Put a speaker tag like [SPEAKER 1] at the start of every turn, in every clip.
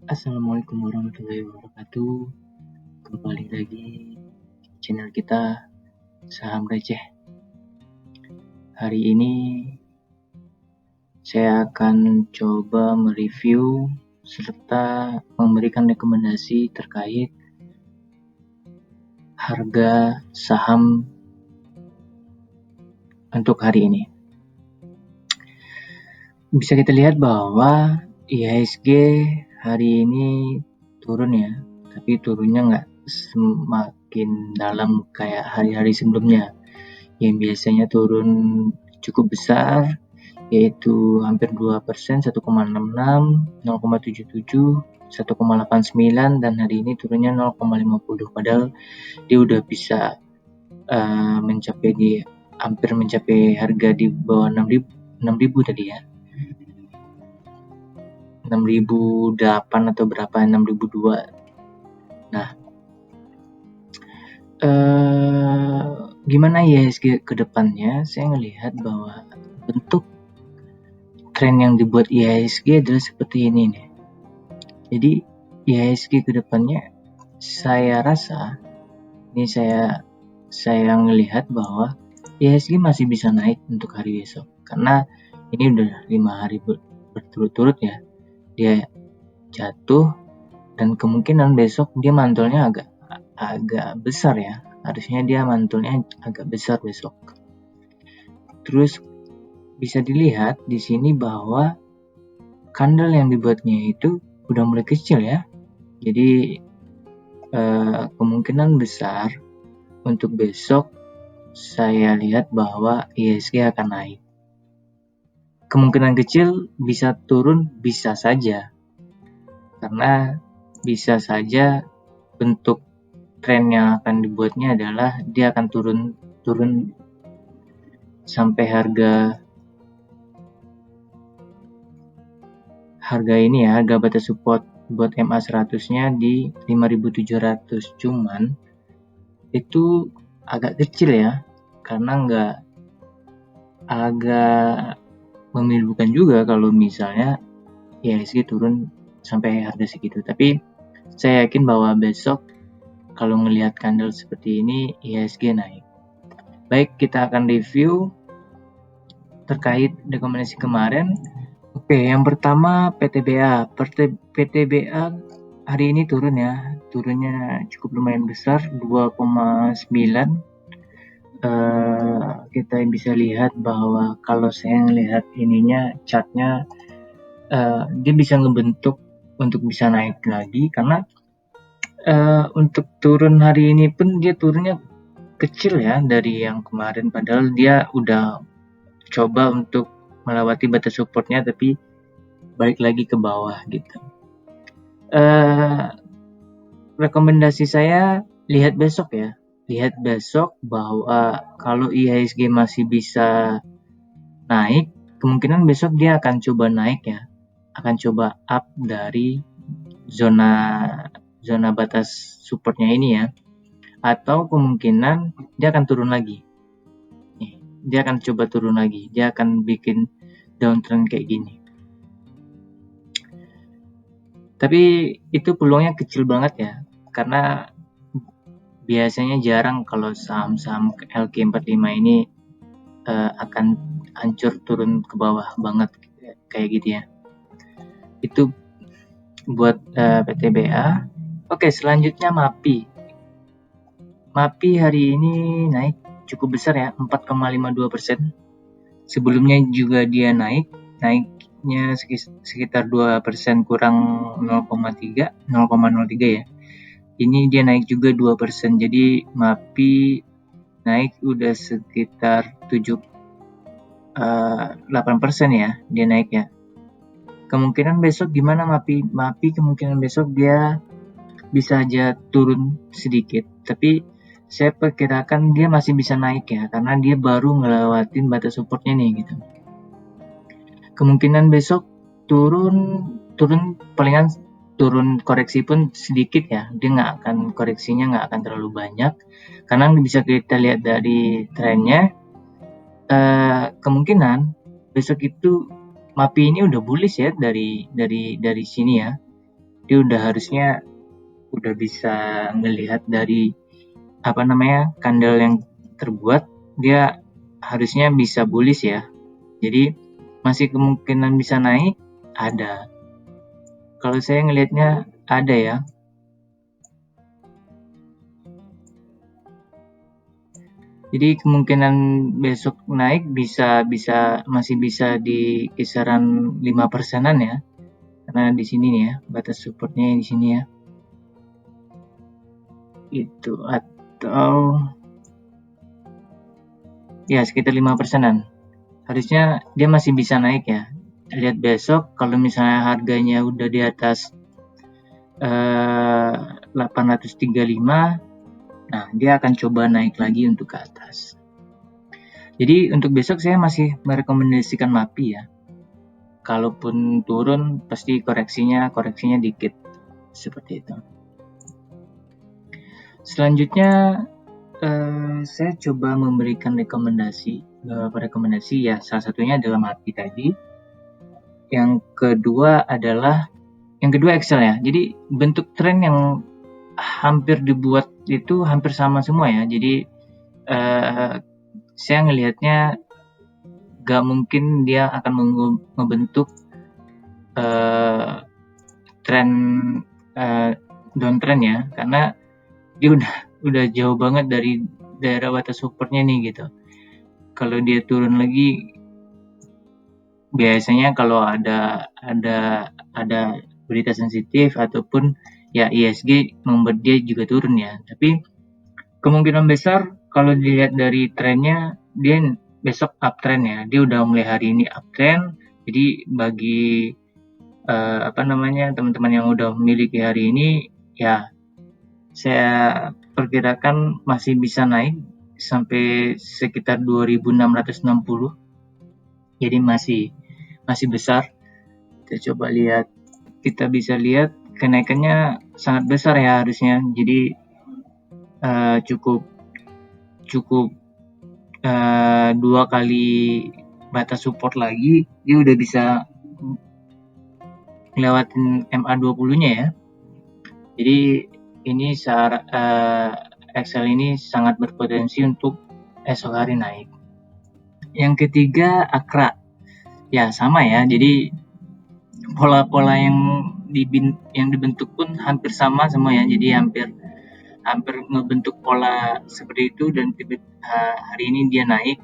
[SPEAKER 1] Assalamualaikum warahmatullahi wabarakatuh. Kembali lagi di channel kita Saham Receh. Hari ini saya akan coba mereview serta memberikan rekomendasi terkait harga saham untuk hari ini. Bisa kita lihat bahwa IHSG hari ini turun ya, tapi turunnya nggak semakin dalam kayak hari-hari sebelumnya yang biasanya turun cukup besar, yaitu hampir 2%, 1,66, 0,77, 1,89, dan hari ini turunnya 0,50. Padahal dia udah bisa hampir mencapai harga di bawah 6.000 tadi ya. 6.008 atau berapa, 6.002. Nah, gimana IHSG ke depannya? Saya ngelihat bahwa bentuk tren yang dibuat IHSG adalah seperti ini nih. Jadi IHSG ke depannya saya rasa ini saya ngelihat bahwa IHSG masih bisa naik untuk hari besok, karena ini udah 5 hari berturut-turut ya dia jatuh, dan kemungkinan besok dia mantulnya agak besar ya. Harusnya dia mantulnya agak besar besok. Terus bisa dilihat di sini bahwa candle yang dibuatnya itu udah mulai kecil ya. Jadi kemungkinan besar untuk besok saya lihat bahwa IHSG akan naik. Kemungkinan kecil bisa turun, bisa saja. Karena bisa saja bentuk tren yang akan dibuatnya adalah dia akan turun sampai harga ini ya, harga batas support buat MA 100-nya di 5.700. Cuman itu agak kecil ya, karena agak memilukan juga kalau misalnya IHSG turun sampai harga segitu. Tapi saya yakin bahwa besok kalau ngelihat candle seperti ini IHSG naik. Baik, kita akan review terkait rekomendasi kemarin. Oke, yang pertama PTBA. PTBA hari ini turun ya, turunnya cukup lumayan besar, 2,9. Kita bisa lihat bahwa kalau saya melihat ininya chartnya, dia bisa ngebentuk untuk bisa naik lagi, karena untuk turun hari ini pun dia turunnya kecil ya dari yang kemarin, padahal dia udah coba untuk melewati batas supportnya tapi balik lagi ke bawah gitu. Rekomendasi saya lihat besok ya, lihat besok bahwa kalau IHSG masih bisa naik, kemungkinan besok dia akan coba naik ya, akan coba up dari zona batas supportnya ini ya, atau kemungkinan dia akan turun lagi. Dia akan coba turun lagi, dia akan bikin downtrend kayak gini. Tapi itu peluangnya kecil banget ya, karena biasanya jarang kalau saham-saham LQ45 ini akan hancur turun ke bawah banget kayak gitu ya. Itu buat PTBA. Oke, selanjutnya MAPI. MAPI hari ini naik cukup besar ya, 4,52%. Sebelumnya juga dia naiknya sekitar 2% kurang 0,03 ya. Ini dia naik juga 2%. Jadi MAPI naik udah sekitar 8% ya dia naik ya. Kemungkinan besok gimana MAPI? MAPI kemungkinan besok dia bisa aja turun sedikit, tapi saya perkirakan dia masih bisa naik ya, karena dia baru ngelewatin batas supportnya nih gitu. Kemungkinan besok turun palingan turun koreksi pun sedikit ya, dia koreksinya nggak akan terlalu banyak, karena bisa kita lihat dari trennya. Kemungkinan besok itu MAPI ini udah bullish ya dari sini ya. dia harusnya udah bisa ngelihat dari candle yang terbuat, dia harusnya bisa bullish ya. Jadi masih kemungkinan bisa naik, ada. Kalau saya ngelihatnya ada ya. Jadi kemungkinan besok naik masih bisa di kisaran 5%-an ya. Karena di sini nih ya, batas supportnya di sini ya. Itu atau ya sekitar 5%-an. Harusnya dia masih bisa naik ya. Lihat besok kalau misalnya harganya udah di atas 835, nah dia akan coba naik lagi untuk ke atas. Jadi untuk besok saya masih merekomendasikan MAPI ya. Kalaupun turun pasti koreksinya dikit seperti itu. Selanjutnya saya coba memberikan rekomendasi ya, salah satunya adalah MAPI tadi. Yang kedua Excel ya. Jadi bentuk tren yang hampir dibuat itu hampir sama semua ya. Jadi saya ngelihatnya gak mungkin dia akan membentuk tren downtrend ya, karena dia udah jauh banget dari daerah batas supportnya nih gitu. Kalau dia turun lagi, biasanya kalau ada berita sensitif ataupun ya ISG membuat dia juga turun ya. Tapi kemungkinan besar kalau dilihat dari trennya, dia besok uptrend ya. Dia udah mulai hari ini uptrend. Jadi bagi teman-teman yang udah memiliki hari ini, ya saya perkirakan masih bisa naik sampai sekitar 2660. Jadi masih besar. Kita bisa lihat kenaikannya sangat besar ya harusnya. Jadi cukup 2 kali batas support lagi, dia udah bisa ngelewatin MA20-nya ya. Jadi ini Excel ini sangat berpotensi untuk esok hari naik. Yang ketiga Akra. Ya sama ya. Jadi pola-pola yang dibentuk pun hampir sama semua ya. Jadi hampir ngebentuk pola seperti itu, dan hari ini dia naik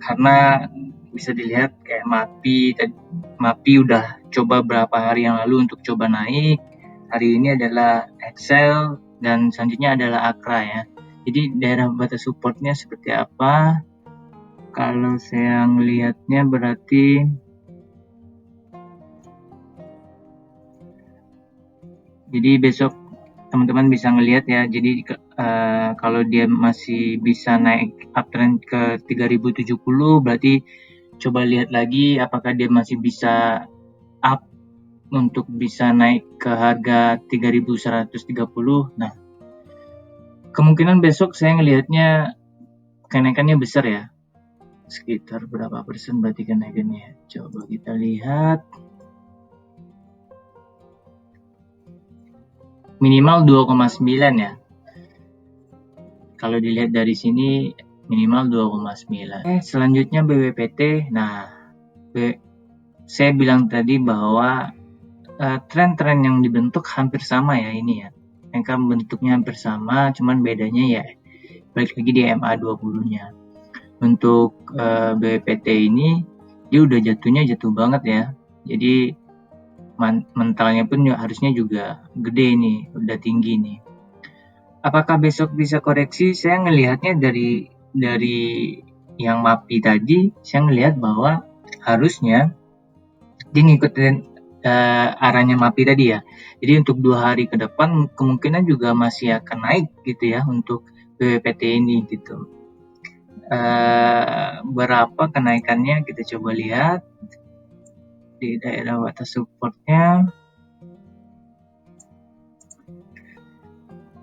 [SPEAKER 1] karena bisa dilihat kayak MAPI udah coba berapa hari yang lalu untuk coba naik. Hari ini adalah Excel dan selanjutnya adalah Akra ya. Jadi daerah batas supportnya seperti apa? Kalau saya melihatnya berarti jadi besok teman-teman bisa ngelihat ya. Jadi kalau dia masih bisa naik uptrend ke 3070, berarti coba lihat lagi apakah dia masih bisa up untuk bisa naik ke harga 3130. Nah, kemungkinan besok saya ngelihatnya kenaikannya besar ya. Sekitar berapa persen berarti kenaikannya? Coba kita lihat. Minimal 2,9 ya. Kalau dilihat dari sini minimal 2,9. Selanjutnya BWPT. Nah, saya bilang tadi bahwa tren-tren yang dibentuk hampir sama ya ini ya. Mereka bentuknya hampir sama, cuman bedanya ya balik lagi di MA20-nya. Untuk BWPT ini dia udah jatuh banget ya. Jadi mentalnya pun harusnya juga gede nih, udah tinggi nih. Apakah besok bisa koreksi? Saya ngelihatnya dari yang MAPI tadi, saya ngelihat bahwa harusnya dia ngikutin arahnya MAPI tadi ya. Jadi untuk 2 hari ke depan kemungkinan juga masih akan naik gitu ya untuk BWPT ini gitu. Berapa kenaikannya kita coba lihat di daerah batas supportnya.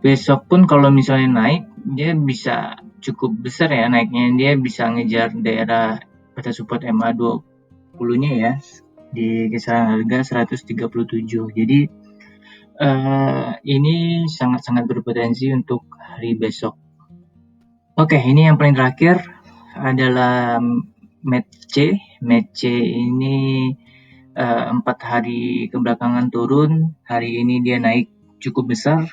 [SPEAKER 1] Besok pun kalau misalnya naik, dia bisa cukup besar ya naiknya. Dia bisa ngejar daerah batas support MA20-nya ya. di kisaran harga 137. Jadi ini sangat-sangat berpotensi untuk hari besok. Oke, ini yang paling terakhir adalah METC. METC ini 4 hari kebelakangan turun. Hari ini dia naik cukup besar,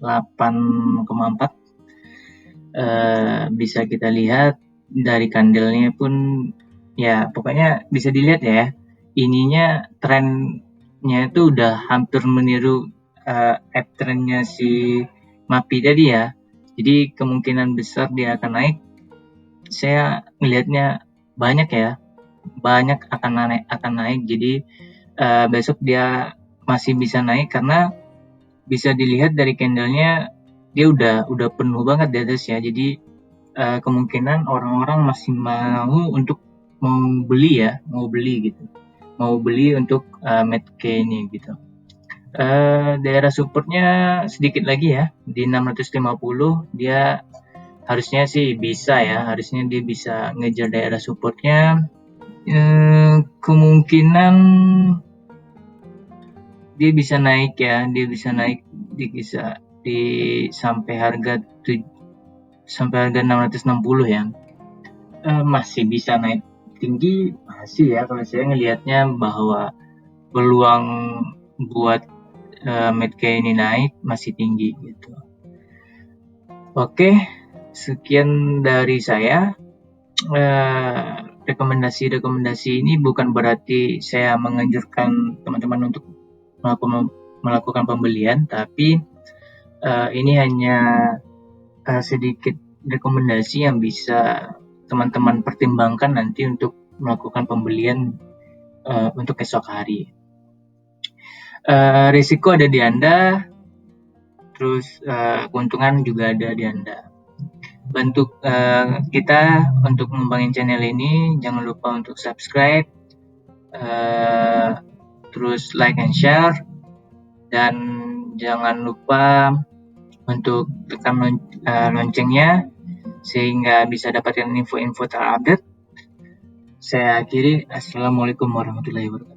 [SPEAKER 1] 8,4. Bisa kita lihat dari candlenya pun ya pokoknya bisa dilihat ya, ininya trennya itu udah hampir meniru uptrendnya si MAPI tadi ya. Jadi kemungkinan besar dia akan naik. Saya melihatnya banyak akan naik. Jadi besok dia masih bisa naik karena bisa dilihat dari candlenya dia udah penuh banget di atas ya. Jadi kemungkinan orang-orang masih mau beli untuk METC ini gitu. Daerah supportnya sedikit lagi ya, di 650 dia harusnya dia bisa ngejar daerah supportnya. Kemungkinan dia bisa naik di sampai harga 660 ya. Masih bisa naik tinggi, masih ya, kalau saya ngelihatnya bahwa peluang buat METC ini naik masih tinggi gitu. Oke, sekian dari saya. Rekomendasi ini bukan berarti saya menganjurkan teman-teman untuk melakukan pembelian, tapi ini hanya sedikit rekomendasi yang bisa teman-teman pertimbangkan nanti untuk melakukan pembelian untuk esok hari. Risiko ada di Anda, terus keuntungan juga ada di Anda. Bantu kita untuk mengembangin channel ini, jangan lupa untuk subscribe, terus like and share, dan jangan lupa untuk tekan loncengnya sehingga bisa dapatkan info-info terupdate. Saya akhiri, assalamualaikum warahmatullahi wabarakatuh.